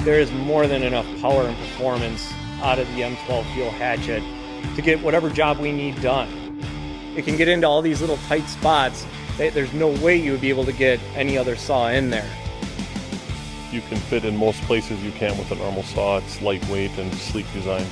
There is more than enough power and performance out of the M12 Fuel Hatchet to get whatever job we need done. It can get into all these little tight spots. There's no way you would be able to get any other saw in there. You can fit in most places you can with a normal saw. It's lightweight and sleek design.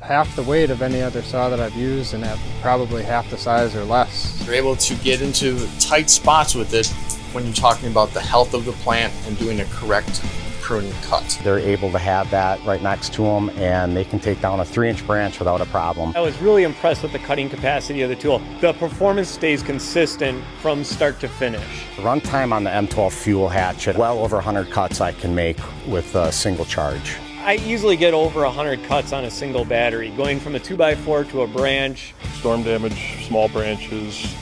Half the weight of any other saw that I've used and at probably half the size or less. You're able to get into tight spots with it when you're talking about the health of the plant and doing a correct pruning cut. They're able to have that right next to them, and they can take down a 3-inch branch without a problem. I was really impressed with the cutting capacity of the tool. The performance stays consistent from start to finish. The runtime on the M12 Fuel Hatchet, well over 100 cuts I can make with a single charge. I easily get over 100 cuts on a single battery, going from a 2x4 to a branch. Storm damage, small branches,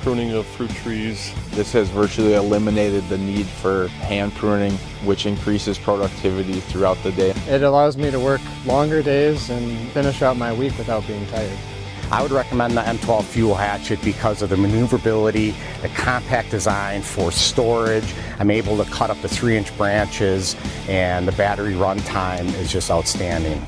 pruning of fruit trees. This has virtually eliminated the need for hand pruning, which increases productivity throughout the day. It allows me to work longer days and finish out my week without being tired. I would recommend the M12 Fuel Hatchet because of the maneuverability, the compact design for storage. I'm able to cut up to 3-inch branches, and the battery runtime is just outstanding.